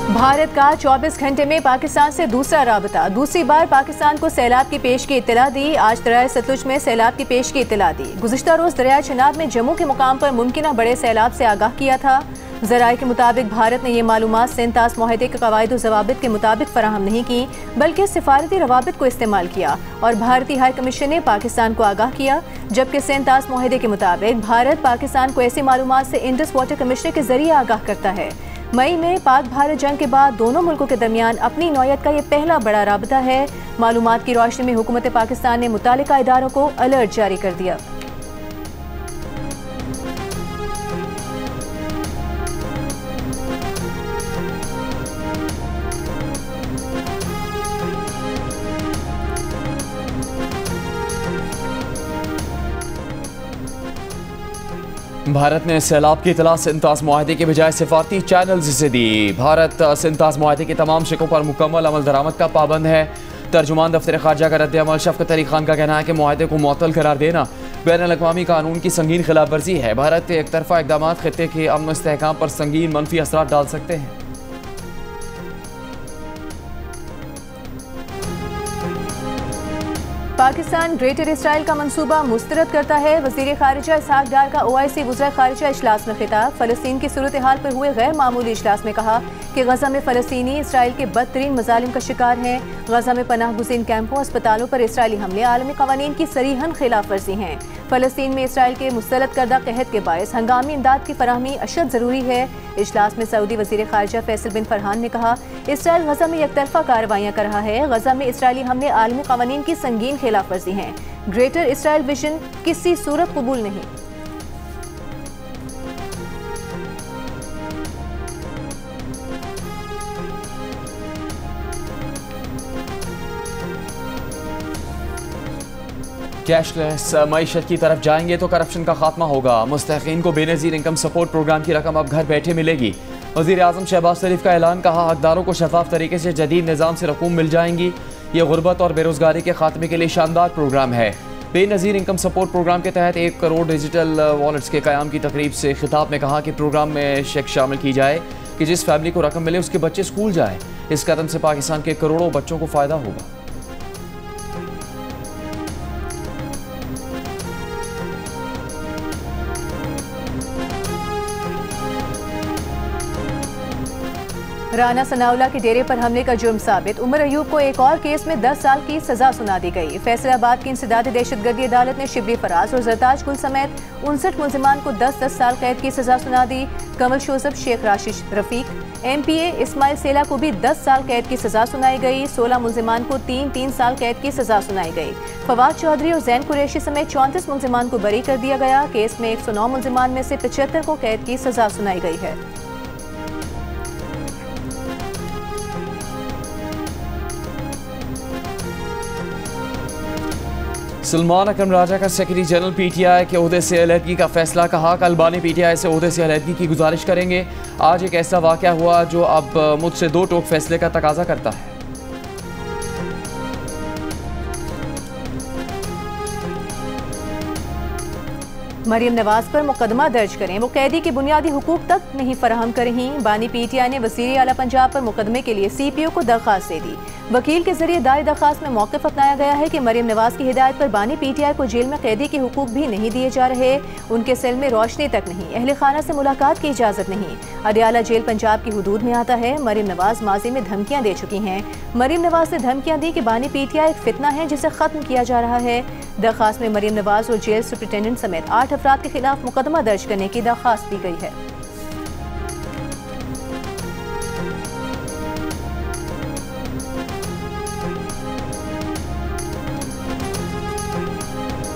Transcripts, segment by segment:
भारत का 24 घंटे में पाकिस्तान से दूसरा राबता। दूसरी बार पाकिस्तान को सैलाब की पेश की इत्तला दी। आज दरियाए सतलुज में सैलाब की पेश की इत्तला दी। गुज़िश्ता रोज दरियाए चनाब में जम्मू के मुकाम पर मुमकिन बड़े सैलाब से आगाह किया था। ज़राए के मुताबिक भारत ने ये मालूमात सेंतास माहदे के कवायद और ज़वाबित के मुताबिक फराहम नहीं की, बल्कि सिफारती रवाबित को इस्तेमाल किया और भारतीय हाई कमीशन ने पाकिस्तान को आगाह किया। जबकि सेंतास माहदे के मुताबिक भारत पाकिस्तान को ऐसी मालूमात से इंडस वाटर कमिश्नर के जरिए आगाह करता है। मई में पाक भारत जंग के बाद दोनों मुल्कों के दरमियान अपनी नौयत का ये पहला बड़ा राबता है। मालूमात की रोशनी में हुकूमत पाकिस्तान ने मुतालिका इदारों को अलर्ट जारी कर दिया। भारत ने सैलाब की इतला सेंतास माहदे के बजाय सिफारती चैनल से दी। भारत सेंतास माहदे के तमाम शिकों पर मुकम्मल अमल दरामद का पाबंद है। तर्जुमान दफ्तर खारजा का रद्द-ए-अमल शफ़क़त अली खान का कहना है कि माहदे को मुअत्तल करार देना बैनुल-अक़वामी कानून की संगीन खिलाफ वर्जी है। भारत के एक तरफ़ा इक़दाम ख़ित्ते के अमन इस्तेहकाम पर संगीन मनफी असरात डाल सकते हैं। पाकिस्तान ग्रेटर इसराइल का मंसूबा मुस्तरद करता है। वज़ीर ख़ारिजा इसहाक़ डार का OIC वज़ीर ख़ारिजा इजलास में खिताब। फ़लस्तीन की सूरत हाल पर हुए गैर मामूली इजलास में कहा कि गज़ा में फ़लस्तीनी इसराइल के बदतरीन मज़ालिम का शिकार हैं। गज़ा में पनाह गुज़ीन कैंपों अस्पतालों पर इसराइली हमले आलमी क़वानीन की सरीहन खिलाफ वर्जी हैं। फ़लस्तीन में इसराइल के मुस्तरद करदा कहत के बायस हंगामी इमदाद की फराहमी अशद ज़रूरी है। इजलास में सऊदी वज़ीर ख़ारिजा फैसल बिन फरहान ने कहा इसराइल गज़ा में एकतरफ़ा कार्रवाइयाँ कर रहा है। गज़ा में इसराइली हमले आलमी क़वानीन की संगीन खिलाफ वर्जी हैं। ग्रेटर इसराइल विजन किसी सूरत कबूल नहीं। कैशलेस मईशत की तरफ जाएंगे तो करप्शन का खात्मा होगा। मुस्तहिकीन को बेनज़ीर इनकम सपोर्ट प्रोग्राम की रकम अब घर बैठे मिलेगी। वज़ीर आज़म शहबाज शरीफ का ऐलान। कहा हकदारों को शफाफ तरीके से जदीद निज़ाम से रकूम मिल जाएंगी। ये गुर्बत और बेरोज़गारी के खात्मे के लिए शानदार प्रोग्राम है। बेनज़ीर इनकम सपोर्ट प्रोग्राम के तहत 1 करोड़ डिजिटल वॉलेट्स के क़याम की तकरीब से खिताब में कहा कि प्रोग्राम में शेक शामिल की जाए कि जिस फैमिली को रकम मिले उसके बच्चे स्कूल जाएँ। इस कदम से पाकिस्तान के करोड़ों बच्चों को फ़ायदा होगा। राना सनाउल्लाह के डेरे पर हमले का जुर्म साबित। उमर अयूब को एक और केस में 10 साल की सजा सुना दी गई। फैसलाबाद की इंसदादी दहशतगर्दी अदालत ने शिबली फराज और जरताज गुल समेत 59 मुलजिमान को 10-10 साल कैद की सजा सुना दी। कमल शोजब, शेख राशिश रफीक, MPA इस्माइल सेला को भी 10 साल कैद की सजा सुनाई गई। 16 मुलजिमान को 3-3 साल कैद की सजा सुनाई गई। फवाद चौधरी और जैन कुरैशी समेत 34 मुलजिमान को बरी कर दिया गया। केस में 109 मुलजिमान में से 75 को कैद की सजा सुनाई गई है। सलमान अकरम राजा का सेक्रेटरी जनरल PTI के ओहदे से अलहदगी का फैसला। कहा कल बानी PTI से ओहदे से अलहदगी की गुजारिश करेंगे। आज एक ऐसा वाक़या हुआ जो अब मुझसे 2 टोक फैसले का तकाजा करता है। मरीम नवाज पर मुकदमा दर्ज करें। वो कैदी के बुनियादी हुकूक तक नहीं फराहम कर रही। बानी PTI ने वज़ीर आला पंजाब पर मुकदमे के लिए CPO को दरख्वास्त दे दी। वकील के जरिए दायर दरख्वास्त में मौक़िफ़ अपनाया गया है कि मरीम नवाज की हिदायत पर बानी PTI को जेल में कैदी के हुकूक भी नहीं दिए जा रहे। उनके सेल में रोशनी तक नहीं, अहले खाना से मुलाकात की इजाज़त नहीं। अडियाला जेल पंजाब की हुदूद में आता है। मरीम नवाज माजी में धमकियाँ दे चुकी हैं। मरीम नवाज ने धमकियाँ दी कि बानी PTI एक फितना है जिसे ख़त्म किया जा रहा है। दरख्वास्त में मरीम नवाज और जेल सुपरिटेंडेंट समेत 8 अफराद के खिलाफ मुकदमा दर्ज करने की दरख्वास्त दी गई है।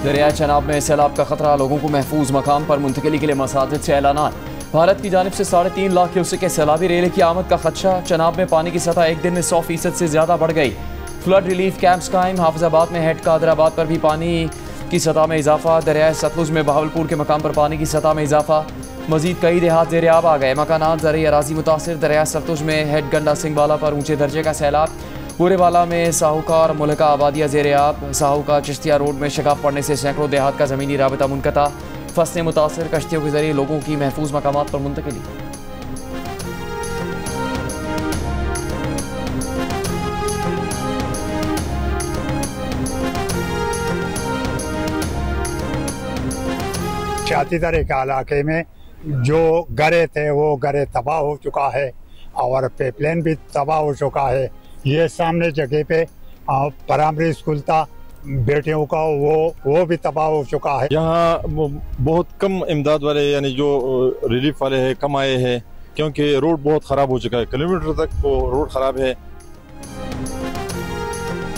दरियाए चनाब में सैलाब का खतरा। लोगों को महफूज मकाम पर मुंतकिली के लिए मसाजिद से ऐलानात। भारत की जानिब से 3.5 लाख क्यूसेक के सैलाबी रेले की आमद का खदशा। चनाब में पानी की सतह एक दिन में 100% से ज़्यादा बढ़ गई। फ्लड रिलीफ कैंप्स कायम। हाफिजाबाद में हेड कादराबाद पर भी पानी की सतह में इजाफा। दरियाए सतलुज में बहावलपुर के मकाम पर पानी की सतह में इजाफा। मजीद कई देहात ज़ेर-ए-आब आ गए। मकानात ज़रिए अराजी मुतासिर। दरियाए सतलुज में हेड गंडा सिंह वाला पर ऊंचे दर्जे का सैलाब। बुरेवाला में साहूकार मुल्का आबादिया ज़ेर-ए-आब। साहूकार चिश्तिया रोड में शगाफ पड़ने से सैकड़ों देहात का ज़मीनी राबिता मुनक़ता। फसलें मुतासिर। कश्तियों के जरिए लोगों की महफूज मकामात पर मुंतकिली। शातीदर के इलाके में जो घरे थे वो घरे तबाह हो चुका है और पाइपलाइन भी तबाह हो चुका है। ये सामने जगह पे प्राइमरी स्कूल था बेटियों का, वो भी तबाह हो चुका है। यहाँ बहुत कम इमदाद वाले यानी जो रिलीफ वाले हैं कम आए हैं, क्योंकि रोड बहुत ख़राब हो चुका है, किलोमीटर तक वो रोड ख़राब है।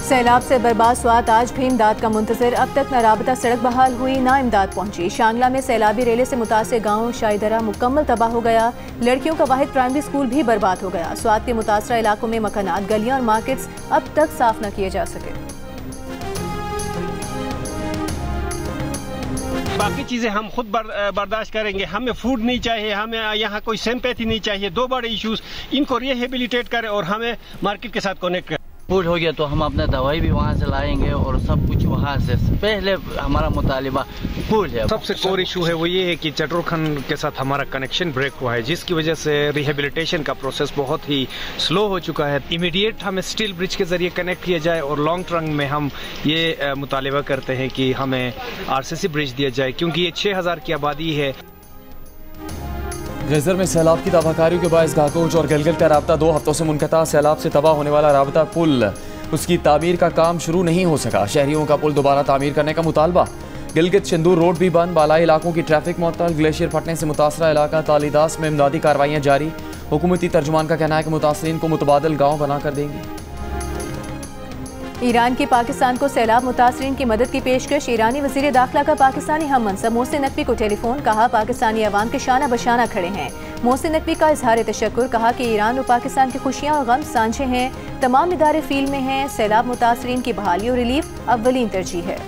सैलाब से बर्बाद स्वात आज भी इमदाद का मुंतजर। अब तक न राबता सड़क बहाल हुई ना इमदाद पहुंची। शांगला में सैलाबी रेले से मुतासिर गांव शाहीदरा मुकम्मल तबाह हो गया। लड़कियों का वाहिद प्राइमरी स्कूल भी बर्बाद हो गया। स्वात के मुतासरा इलाकों में मकानात, गलियां और मार्केट्स अब तक साफ न किए जा सके। बाकी चीज़ें हम खुद बर्दाश्त करेंगे। हमें फूड नहीं चाहिए, हमें यहाँ कोई सिंपैथी नहीं चाहिए। दो बड़े इश्यूज, इनको रिहेबिलिटेट करें और हमें मार्केट के साथ कनेक्ट करें। फूड हो गया तो हम अपना दवाई भी वहाँ से लाएंगे और सब कुछ वहाँ से। पहले हमारा मुतालिबा फूड है। सबसे कोर इशू है वो ये है कि चटोरखन के साथ हमारा कनेक्शन ब्रेक हुआ है, जिसकी वजह से रिहेबिलिटेशन का प्रोसेस बहुत ही स्लो हो चुका है। इमीडिएट हमें स्टील ब्रिज के जरिए कनेक्ट किया जाए और लॉन्ग टर्म में हम ये मुतालिबा करते हैं कि हमें RCC ब्रिज दिया जाए, क्योंकि ये 6000 की आबादी है। गजर में सैलाब की तबाहकारियों के बायस घाकोच और गिलगित का राब्ता 2 हफ्तों से मुनक़ता। सैलाब से तबाह होने वाला राब्ता पुल, उसकी तामीर का काम शुरू नहीं हो सका। शहरियों का पुल दोबारा तामीर करने का मुतालबा। गिलगित शंदूर रोड भी बंद। बालाई इलाकों की ट्रैफिक मुअत्तल। ग्लेशियर फटने से मुतासरा इलाका तालीदास में इमदादी कार्रवाइयाँ जारी। हुकूमती तर्जुमान का कहना है कि मुतासरीन को मुतबादिल गाँव बनाकर देंगे। ईरान की पाकिस्तान को सैलाब मुतासरीन की मदद की पेशकश। ईरानी वज़ीर दाखिला का पाकिस्तानी हम मनसब मोहसिन नकवी को टेलीफोन। कहा पाकिस्तानी अवाम के शाना बशाना खड़े हैं। मोहसिन नकवी का इजहार तशक्कुर। कहा कि ईरान और पाकिस्तान की खुशियाँ और गम सांझे हैं। तमाम इदारे फील्ड में हैं। सैलाब मुतासरीन की बहाली और रिलीफ अव्वलीन तरजीह है।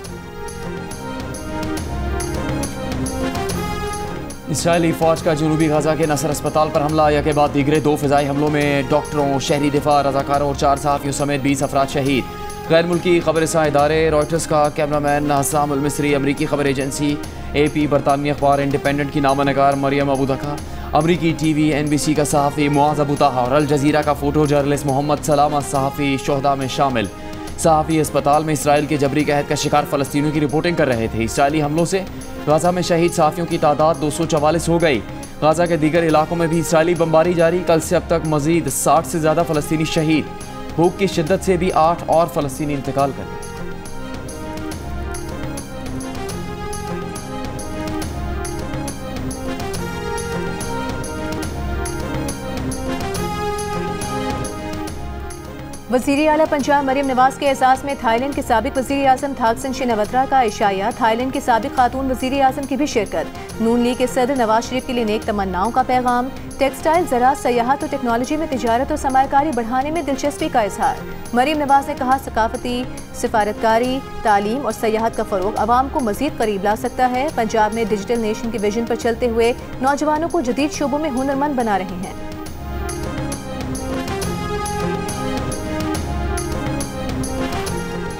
इसराइली फौज का जनूबी गजा के नसर अस्पताल पर हमला। या के बाद दीगरे 2 फ़िज़ाई हमलों में डॉक्टरों, शहरी दिफा, रजाकारों और 4 सहाफ़ियों समेत 20 अफराद शहीद। गैर मुल्की खबर रसां इदारे रॉयटर्स का कैमरामैन हसाम अल मिस्री, अमरीकी खबर एजेंसी AP, बरतानवी अखबार इंडिपेंडेंट की नामा नगार मरियम अबू दका, अमरीकी TV NBC का सहाफ़ी मुआज़ अबू ताहा और अल जज़ीरा का फ़ोटो जर्नलिस्ट मोहम्मद सलामा सहाफ़ी शोहदा में शामिल। सहाफ़ी अस्पताल में इसराइल के जबरी कहत का शिकार फ़लस्तीनियों की रिपोर्टिंग कर रहे थे। इसराइली हमलों से गाज़ा में शहीद सहाफ़ियों की तादाद 244 हो गई। गाज़ा के दीगर इलाकों में भी इसराइली बमबारी जारी। कल से अब तक मज़ीद 60 से ज़्यादा फ़लस्तीनी शहीद। भूख की शिद्दत से भी 8 और फ़लस्तीनी इंतकाल कर गए। वज़ीर आला पंजाब मरियम नवाज के एहसास में थाईलैंड के साबिक वज़ीर आज़म थाकसिन शिनावत्रा का इशाया। थाईलैंड की साबिक खातून वज़ीर आज़म की भी शिरकत। नून लीग के सदर नवाज शरीफ के लिए नेक तमन्नाओं का पैगाम। टेक्सटाइल, ज़राअत, सयाहत और टेक्नोलॉजी में तिजारत और सरमायाकारी बढ़ाने में दिलचस्पी का इजहार। मरियम नवाज ने कहा सकाफती, सिफारतकारी, तालीम और सयाहत का फ़रोग अवाम को मज़ीद करीब ला सकता है। पंजाब में डिजिटल नेशन के विजन पर चलते हुए नौजवानों को जदीद शोबों में हुनरमंद बना रहे हैं।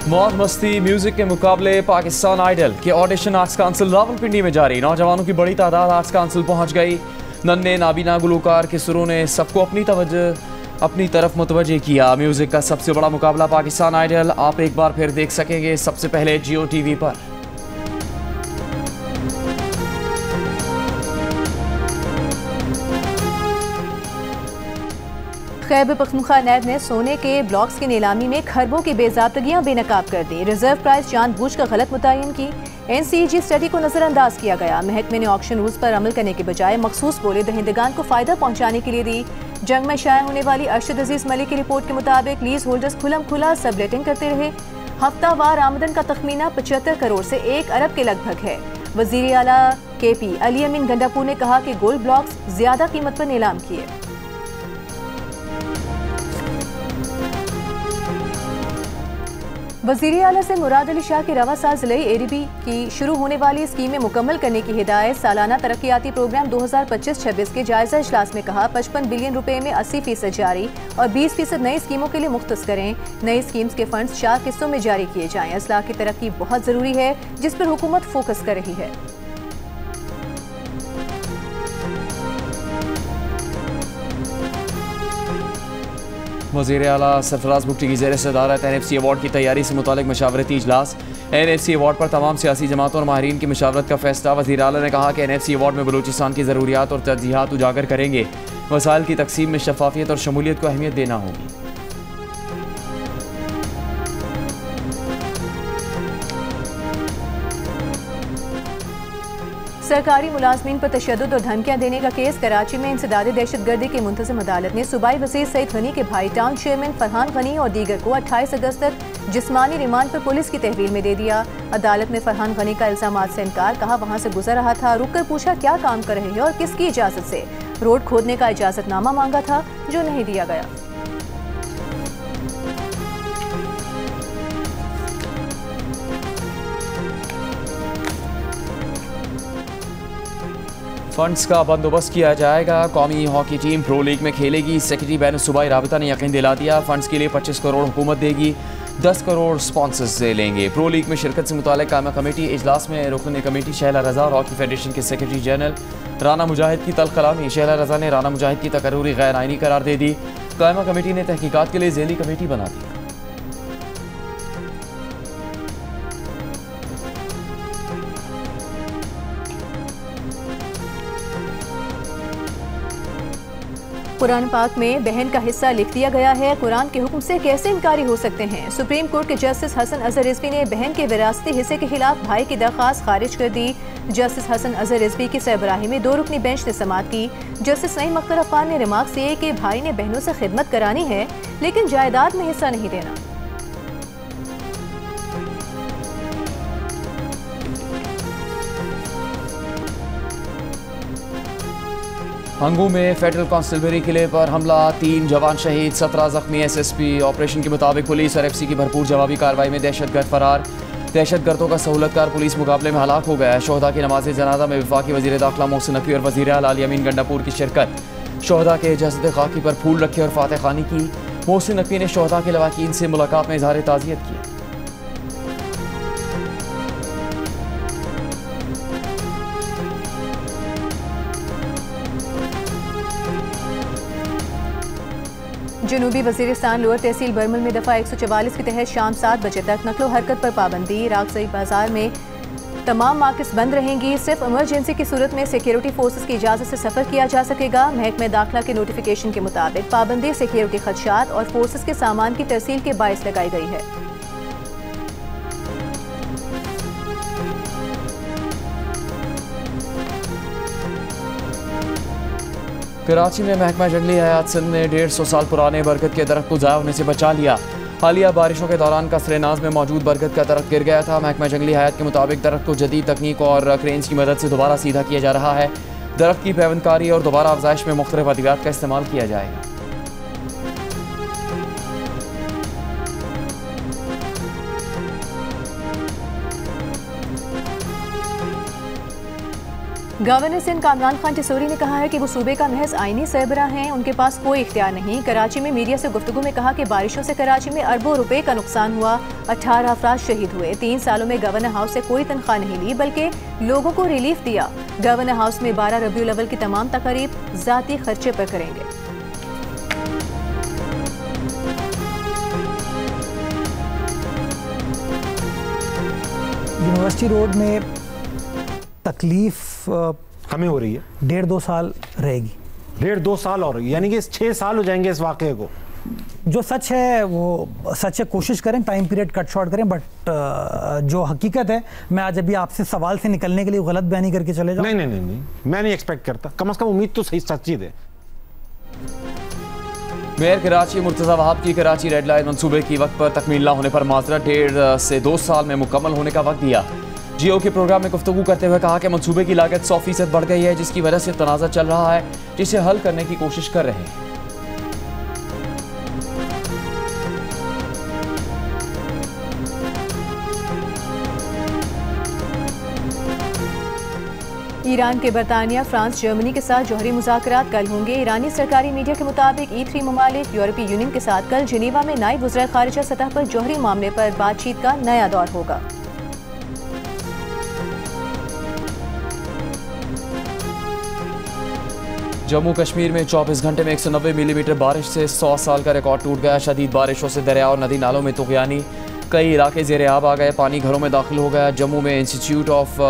मौज मस्ती म्यूजिक के मुकाबले पाकिस्तान आइडल के ऑडिशन आर्ट्स काउंसिल रावलपिंडी में जारी। नौजवानों की बड़ी तादाद आर्ट्स काउंसिल पहुंच गई। नन्हे नाबीना गुलकार के सुरों ने सबको अपनी तरफ मुतवज्जे किया। म्यूजिक का सबसे बड़ा मुकाबला पाकिस्तान आइडल आप एक बार फिर देख सकेंगे सबसे पहले जियो TV पर। खैबर पख्तूनख्वा नैब ने सोने के ब्लॉक्स की नीलामी में खरबों की बेज़ाब्तगियां बेनकाब कर दी। रिजर्व प्राइस जानबूझकर गलत मुतय्यन की। NCEG स्टडी को नजरअंदाज किया गया। महकमे ने ऑक्शन रूल्स पर अमल करने के बजाय मखसूस बोली दहिंदगान को फायदा पहुंचाने के लिए दी। जंग में शाया होने वाली अरशद अजीज मलिक की रिपोर्ट के मुताबिक लीज होल्डर्स खुलम खुला सबलेटिंग करते रहे। हफ्तावार आमदन का तखमीना 75 करोड़ से 1 अरब के लगभग है। वजीर आला KP अली अमीन गंडापुर ने कहा कि गोल्ड ब्लॉक्स ज्यादा कीमत पर नीलाम किए। वज़ीर आला से मुराद अली शाह की रवा साल ज़िले ADB की शुरू होने वाली स्कीमें मुकम्मल करने की हिदायत। सालाना तरक्याती प्रोग्राम 2025-26 के जायजा इजलास में कहा 55 बिलियन रुपए में 80% जारी और 20% नई स्कीमों के लिए मुख्तस करें। नई स्कीम्स के फंड्स 4 किस्तों में जारी किए जाएं। असलाह की तरक्की बहुत ज़रूरी है जिस पर हुकूमत फोकस कर रही है। वज़ीर आला सरफराज भुट्टी की ज़ेर सदारत NFC अवार्ड की तैयारी से मुतालिक मशावरती इजलास। NFC अवार्ड पर तमाम सियासी जमातों और माहिरीन की मशावरत का फैसला। वज़ीर आला ने कहा कि NFC अवार्ड में बलूचिस्तान की ज़रूरियात और तरजीहात उजागर करेंगे। वसाइल की तकसीम में शफाफियत और शमूलियत को अहमियत देना होगी। सरकारी मुलाजमीन पर तशद्दुद और धमकियां देने का केस। कराची में इंसदादी दहशतगर्दी की मुंतज़िम अदालत ने सूबाई वज़ीर सईद गनी के भाई टाउन चेयरमैन फरहान गनी और दीगर को 28 अगस्त तक जिस्मानी रिमांड पर पुलिस की तहवील में दे दिया। अदालत ने फरहान गनी का इल्जामात से इनकार, कहा वहां से गुजर रहा था, रुक कर पूछा क्या काम कर रहे हैं और किसकी इजाजत से। रोड खोदने का इजाजतनामा मांगा था जो नहीं दिया गया। फंड्स का बंदोबस्त किया जाएगा। कौमी हॉकी टीम प्रो लीग में खेलेगी। सेक्रेटरी बैन सूबाई राबिता ने यकीन दिला दिया। फंड्स के लिए 25 करोड़ हुकूमत देगी, 10 करोड़ स्पॉन्सर्स लेंगे। प्रो लीग में शिरकत से मुताल्लिक़ कायमा कमेटी इजलास में रुकन कमेटी शहला रजा और हॉकी फेडरेशन के सेक्रेटरी जनरल राना मुजाहिद की तल्ख कलामी। शहला रजा ने राना मुजाहिद की तकर्रुरी गैर आइनी करार दे दी। कायमा कमेटी ने तहकीकात के लिए ज़ैली कमेटी बना दी। कुरान पाक में बहन का हिस्सा लिख दिया गया है। कुरान के हुक्म से कैसे इनकारी हो सकते हैं। सुप्रीम कोर्ट के जस्टिस हसन अजहर रिजवी ने बहन के विरासती हिस्से के खिलाफ भाई की दरख्वास्त खारिज कर दी। जस्टिस हसन अजहर रिजवी की सरबराही में 2 रुकनी बेंच ने समाअत की। जस्टिस नईम अख्तर अफगान ने रिमार्क किए कि भाई ने बहनों से खिदमत करानी है लेकिन जायदाद में हिस्सा नहीं देना। हंगू में फेडरल कांस्टेबलरी किले पर हमला, 3 जवान शहीद, 17 जख्मी। SSP ऑपरेशन के मुताबिक पुलिस और FC की भरपूर जवाबी कार्रवाई में दहशतगर्द फरार। दहशतगर्दों का सहूलतकार पुलिस मुकाबले में हलाक हो गया। शोहदा की नमाज जनाजा में वफाकी वज़ीर दाखिला मोहसिन नकवी और वज़ीर आला अली अमीन गंडापुर की शिरकत। शोहदा के जसद खाकी पर फूल रखे और फातह खानी की। मोहसिन नकवी ने शोहदा के लवाकीन से मुलाकात में इजहार ताज़ियत किया। जनूबी वज़ीरिस्तान लोअर तहसील बरमल में दफ़ा 144 के तहत शाम 7 बजे तक नकलो हरकत पर पाबंदी। रागसई बाजार में तमाम मार्केट्स बंद रहेंगी। सिर्फ इमरजेंसी की सूरत में सिक्योरिटी फोर्सेस की इजाज़त से सफ़र किया जा सकेगा। महकमे दाखिला के नोटिफिकेशन के मुताबिक पाबंदी सिक्योरिटी खदशात और फोर्सेस के सामान की तरसील के बायस लगाई गई है। कराची में महकमा जंगली हयात सिंध ने 150 साल पुराने बरगद के दरख्त को ज़ाया होने से बचा लिया। हालिया बारिशों के दौरान कसरे नाज में मौजूद बरगद का दरख्त गिर गया था। महकमा जंगली हयात के मुताबिक दरख्त को जदीद तकनीक और क्रेन्स की मदद से दोबारा सीधा किया जा रहा है। दरख्त की पैवंदकारी और दोबारा अफजाइश में मुख्तलिफ अद्वियात का इस्तेमाल किया जाएगा। गवर्नर सिंध कामरान खान टिसोरी ने कहा है कि वो सूबे का महज आईनी सरबरा हैं, उनके पास कोई इख्तियार नहीं। कराची में मीडिया से गुफ्तगू में कहा कि बारिशों से कराची में अरबों रुपए का नुकसान हुआ, 18 अफराद शहीद हुए। 3 सालों में गवर्नर हाउस से कोई तनख्वाह नहीं ली बल्कि लोगों को रिलीफ दिया। गवर्नर हाउस में 12 रबीउल अव्वल की तमाम तकरीब जाती खर्चे पर करेंगे। यूनिवर्सिटी रोड में तकलीफ हमें हो रही है, 1.5-2 साल रहेगी। 1.5-2 साल और यानी कि 6 साल हो जाएंगे इस वाक़े को। जो सच है वो सच है, कोशिश करें टाइम पीरियड कट शॉर्ट करें, बट जो हकीकत है, मैं आज अभी आपसे सवाल से निकलने के लिए गलत बयानी करके चले जाऊं। नहीं, मैं नहीं एक्सपेक्ट करता। कम से कम उम्मीद तो सही सच्ची दे। मेयर कराची मुर्तज़ा वहाब की कराची रेड लाइन मनसूबे की वक्त पर तकमील न होने पर माजरत 1.5 से 2 साल में मुकम्मल होने का वक्त दिया। GO के प्रोग्राम में गुफ्तगू करते हुए कहा कि मनसूबे की लागत 100% बढ़ गई है, जिसकी वजह से तनाज़ा चल रहा है, जिसे हल करने की कोशिश कर रहे हैं। ईरान के बरतानिया, फ्रांस, जर्मनी के साथ जौहरी मुज़ाकरात कल होंगे। ईरानी सरकारी मीडिया के मुताबिक E3 ममालिक यूरोपीय यूनियन के साथ कल जिनेवा में नायब वज़ीर ख़ारिजा सतह पर जौहरी मामले पर बातचीत का नया दौर होगा। जम्मू कश्मीर में 24 घंटे में 190 मिलीमीटर बारिश से 100 साल का रिकॉर्ड टूट गया। शदीद बारिशों से दरिया और नदी नालों में तुग़यानी, कई इलाके ज़ेरे आब आ गए, पानी घरों में दाखिल हो गया। जम्मू में इंस्टीट्यूट ऑफ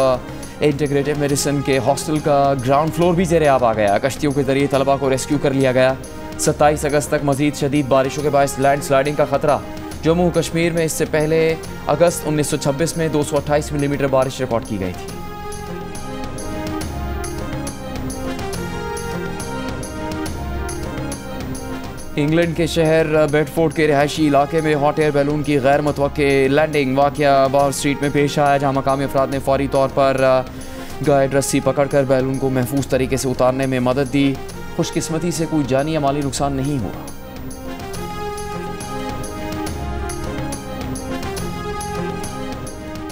इंटीग्रेटिव मेडिसिन के हॉस्टल का ग्राउंड फ्लोर भी ज़ेरे आब आ गया। कश्तियों के जरिए तलबा को रेस्क्यू कर लिया गया। 27 अगस्त तक मजीद शदीद बारिशों के बायस लैंड स्लाइडिंग का खतरा। जम्मू कश्मीर में इससे पहले अगस्त 1926 में 228 मिलीमीटर बारिश रिकॉर्ड की गई थी। इंग्लैंड के शहर बेडफोर्ड के रिहायशी इलाके में हॉट एयर बैलून की गैर मुतवक्के लैंडिंग वाक़या बार स्ट्रीट में पेश आया, जहाँ मकामी अफराद ने फौरी तौर पर गाइड रस्सी पकड़कर बैलून को महफूज तरीके से उतारने में मदद दी। खुशकिस्मती से कोई जानी या माली नुकसान नहीं हुआ।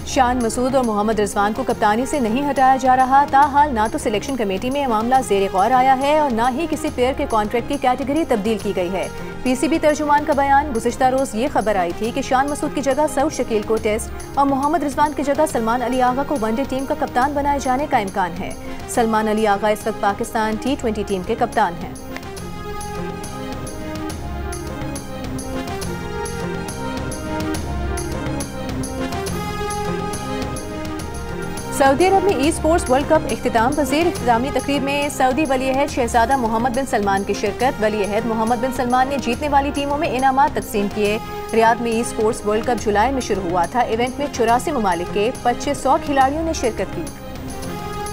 शान मसूद और मोहम्मद रिजवान को कप्तानी से नहीं हटाया जा रहा। ताहाल ना तो सिलेक्शन कमेटी में मामला ज़ेरे गौर आया है और ना ही किसी प्लेयर के कॉन्ट्रैक्ट की कैटेगरी तब्दील की गई है। पीसीबी तर्जुमान का बयान। गुज़िश्ता रोज़ ये खबर आई थी कि शान मसूद की जगह सऊद शकील को टेस्ट और मोहम्मद रिजवान की जगह सलमान अली आगा को वनडे टीम का कप्तान बनाए जाने का इम्कान है। सलमान अली आगा इस वक्त पाकिस्तान T20 टीम के कप्तान हैं। सऊदी अरब में ई स्पोर्ट्स वर्ल्ड कप इख्तिताम पजीर। इख्तितामी तकरीब में सऊदी वली-ए-अहद शहजादा मोहम्मद बिन सलमान की शिरकत। वली-ए-अहद मोहम्मद बिन सलमान ने जीतने वाली टीमों में इनामात तकसीम किए। रियाद में ई स्पोर्ट्स वर्ल्ड कप जुलाई में शुरू हुआ था। इवेंट में 84 ममालिक के 2500 खिलाड़ियों ने शिरकत की।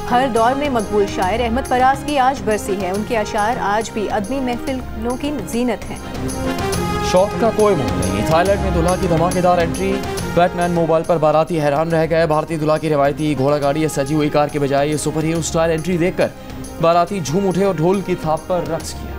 हर दौर में मकबूल शायर अहमद फराज की आज बरसी है। उनके अशार आज भी अदबी महफिलों की जीनत हैं। शौक का कोई मुंह नहीं। थाईलैंड में दुल्हा की धमाकेदार एंट्री। बैटमैन मोबाइल पर बाराती हैरान रह गए। भारतीय दुल्हा की रवायती घोड़ा गाड़ी या सजी हुई कार के बजाय ये सुपर हीरो स्टाइल एंट्री देखकर बाराती झूम उठे और ढोल की थाप पर रक्स किया।